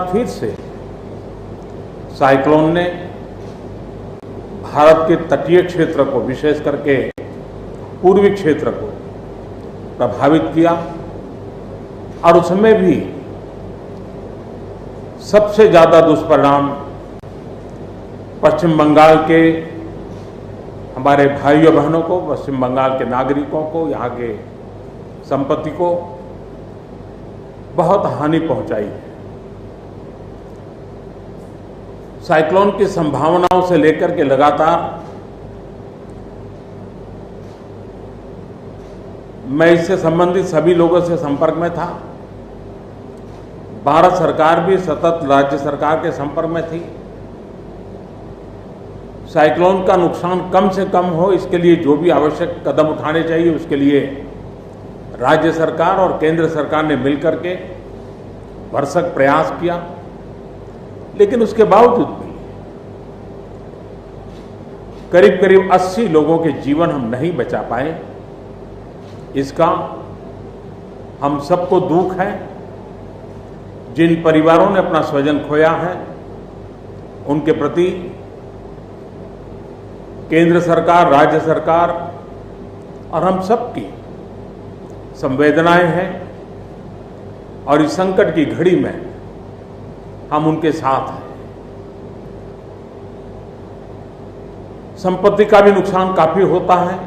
फिर से साइक्लोन ने भारत के तटीय क्षेत्र को, विशेष करके पूर्वी क्षेत्र को प्रभावित किया और उसमें भी सबसे ज्यादा दुष्परिणाम पश्चिम बंगाल के हमारे भाइयों बहनों को, पश्चिम बंगाल के नागरिकों को, यहाँ के संपत्ति को बहुत हानि पहुंचाई है। साइक्लोन की संभावनाओं से लेकर के लगातार मैं इससे संबंधित सभी लोगों से संपर्क में था। भारत सरकार भी सतत राज्य सरकार के संपर्क में थी। साइक्लोन का नुकसान कम से कम हो, इसके लिए जो भी आवश्यक कदम उठाने चाहिए उसके लिए राज्य सरकार और केंद्र सरकार ने मिलकर के भरसक प्रयास किया। लेकिन उसके बावजूद भी करीब करीब 80 लोगों के जीवन हम नहीं बचा पाए। इसका हम सबको दुख है। जिन परिवारों ने अपना स्वजन खोया है उनके प्रति केंद्र सरकार, राज्य सरकार और हम सबकी संवेदनाएं हैं और इस संकट की घड़ी में हम उनके साथ हैं। संपत्ति का भी नुकसान काफी होता है,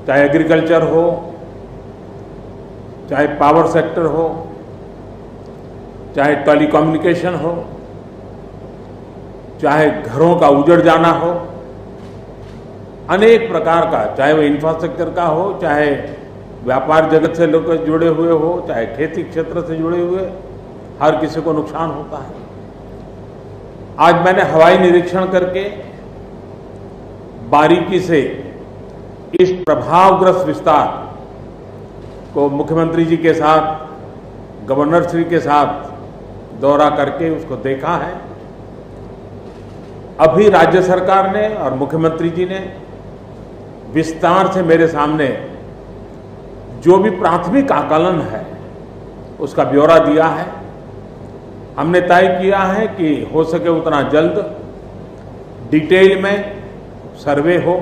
चाहे एग्रीकल्चर हो, चाहे पावर सेक्टर हो, चाहे टेलीकम्युनिकेशन हो, चाहे घरों का उजड़ जाना हो, अनेक प्रकार का, चाहे वो इंफ्रास्ट्रक्चर का हो, चाहे व्यापार जगत से लोग जुड़े हुए हो, चाहे खेती क्षेत्र से जुड़े हुए, हर किसी को नुकसान होता है। आज मैंने हवाई निरीक्षण करके बारीकी से इस प्रभावग्रस्त विस्तार को मुख्यमंत्री जी के साथ, गवर्नर श्री के साथ दौरा करके उसको देखा है। अभी राज्य सरकार ने और मुख्यमंत्री जी ने विस्तार से मेरे सामने जो भी प्राथमिक आकलन है उसका ब्यौरा दिया है। हमने तय किया है कि हो सके उतना जल्द डिटेल में सर्वे हो,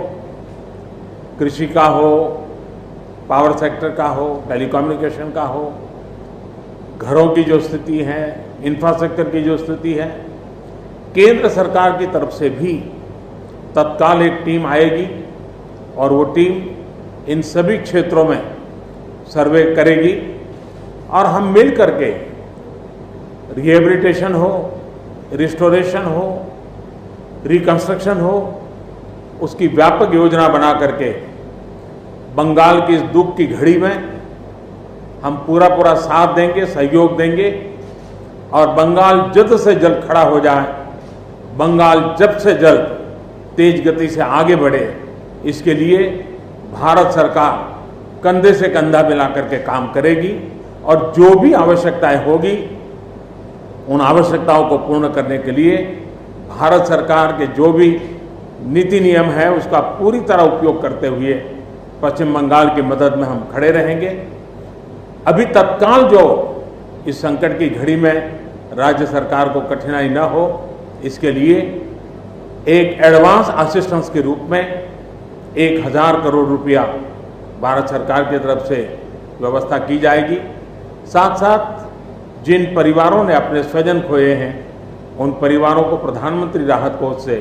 कृषि का हो, पावर सेक्टर का हो, टेलीकम्युनिकेशन का हो, घरों की जो स्थिति है, इंफ्रास्ट्रक्चर की जो स्थिति है। केंद्र सरकार की तरफ से भी तत्काल एक टीम आएगी और वो टीम इन सभी क्षेत्रों में सर्वे करेगी और हम मिल करके रिहेबिलिटेशन हो, रिस्टोरेशन हो, रिकंस्ट्रक्शन हो, उसकी व्यापक योजना बना करके बंगाल की इस दुख की घड़ी में हम पूरा साथ देंगे, सहयोग देंगे और बंगाल जल्द से जल्द खड़ा हो जाए, बंगाल जल्द से जल्द तेज गति से आगे बढ़े, इसके लिए भारत सरकार कंधे से कंधा मिला करके काम करेगी और जो भी आवश्यकताएं होगी उन आवश्यकताओं को पूर्ण करने के लिए भारत सरकार के जो भी नीति नियम है उसका पूरी तरह उपयोग करते हुए पश्चिम बंगाल की मदद में हम खड़े रहेंगे। अभी तत्काल जो इस संकट की घड़ी में राज्य सरकार को कठिनाई न हो, इसके लिए एक एडवांस असिस्टेंस के रूप में 1000 करोड़ रुपया भारत सरकार की तरफ से व्यवस्था की जाएगी। साथ साथ जिन परिवारों ने अपने स्वजन खोए हैं उन परिवारों को प्रधानमंत्री राहत कोष से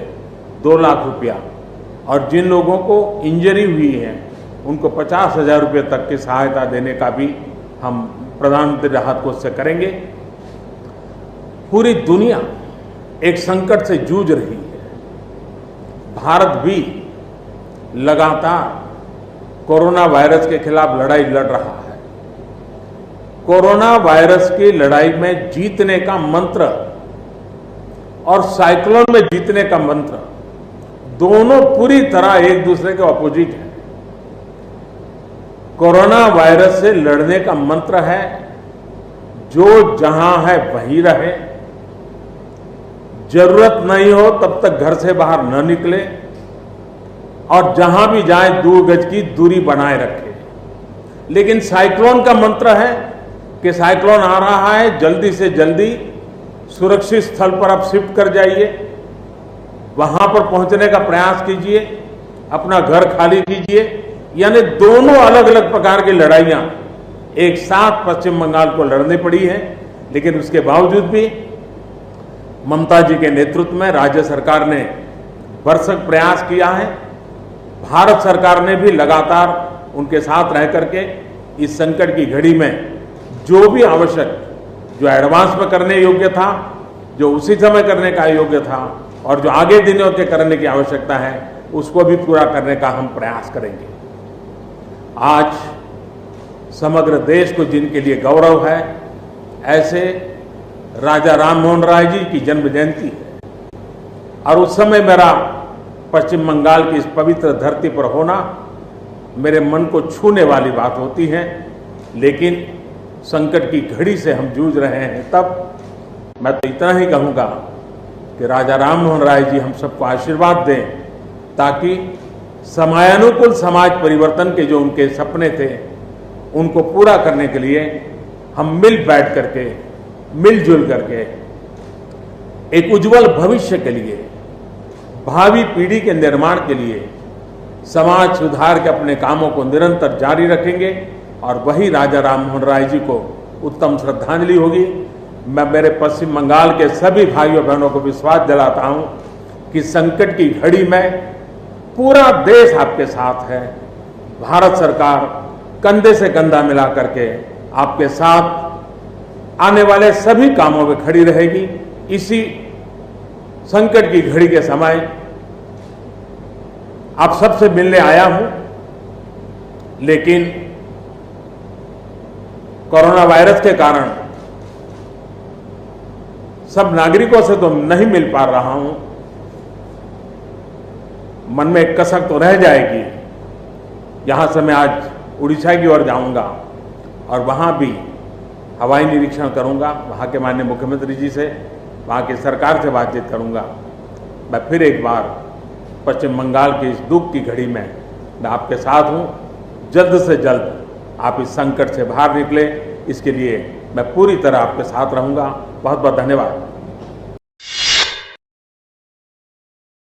2 लाख रुपया और जिन लोगों को इंजरी हुई है उनको 50,000 रुपये तक की सहायता देने का भी हम प्रधानमंत्री राहत कोष से करेंगे। पूरी दुनिया एक संकट से जूझ रही है। भारत भी लगातार कोरोना वायरस के खिलाफ लड़ाई लड़ रहा है। कोरोना वायरस की लड़ाई में जीतने का मंत्र और साइक्लोन में जीतने का मंत्र दोनों पूरी तरह एक दूसरे के ऑपोजिट है। कोरोना वायरस से लड़ने का मंत्र है जो जहां है वहीं रहे, जरूरत नहीं हो तब तक घर से बाहर न निकले और जहां भी जाए 2 गज की दूरी बनाए रखे। लेकिन साइक्लोन का मंत्र है कि साइक्लोन आ रहा है, जल्दी से जल्दी सुरक्षित स्थल पर आप शिफ्ट कर जाइए, वहां पर पहुंचने का प्रयास कीजिए, अपना घर खाली कीजिए। यानी दोनों अलग अलग प्रकार की लड़ाइयां एक साथ पश्चिम बंगाल को लड़नी पड़ी है। लेकिन उसके बावजूद भी ममता जी के नेतृत्व में राज्य सरकार ने भरसक प्रयास किया है। भारत सरकार ने भी लगातार उनके साथ रह करके इस संकट की घड़ी में जो भी आवश्यक, जो एडवांस में करने योग्य था, जो उसी समय करने का योग्य था और जो आगे दिनों के करने की आवश्यकता है, उसको भी पूरा करने का हम प्रयास करेंगे। आज समग्र देश को जिनके लिए गौरव है, ऐसे राजा राम मोहन राय जी की जन्म जयंती है और उस समय मेरा पश्चिम बंगाल की इस पवित्र धरती पर होना मेरे मन को छूने वाली बात होती है। लेकिन संकट की घड़ी से हम जूझ रहे हैं, तब मैं तो इतना ही कहूँगा कि राजा राम मोहन राय जी हम सबको आशीर्वाद दें, ताकि समयानुकूल समाज परिवर्तन के जो उनके सपने थे, उनको पूरा करने के लिए हम मिल बैठ करके, मिलजुल करके एक उज्जवल भविष्य के लिए, भावी पीढ़ी के निर्माण के लिए समाज सुधार के अपने कामों को निरंतर जारी रखेंगे और वही राजा राम मोहन राय जी को उत्तम श्रद्धांजलि होगी। मैं मेरे पश्चिम बंगाल के सभी भाइयों बहनों को विश्वास दिलाता हूं कि संकट की घड़ी में पूरा देश आपके साथ है। भारत सरकार कंधे से कंधा मिला करके आपके साथ आने वाले सभी कामों में खड़ी रहेगी। इसी संकट की घड़ी के समय आप सबसे मिलने आया हूं, लेकिन कोरोना वायरस के कारण सब नागरिकों से तो नहीं मिल पा रहा हूं। मन में एक कसक तो रह जाएगी। यहां से मैं आज उड़ीसा की ओर जाऊंगा और वहां भी हवाई निरीक्षण करूंगा, वहां के माननीय मुख्यमंत्री जी से, वहां की सरकार से बातचीत करूंगा। मैं फिर एक बार पश्चिम बंगाल की इस दुख की घड़ी में मैं आपके साथ हूं। जल्द से जल्द आप इस संकट से बाहर निकले, इसके लिए मैं पूरी तरह आपके साथ रहूंगा। बहुत बहुत धन्यवाद।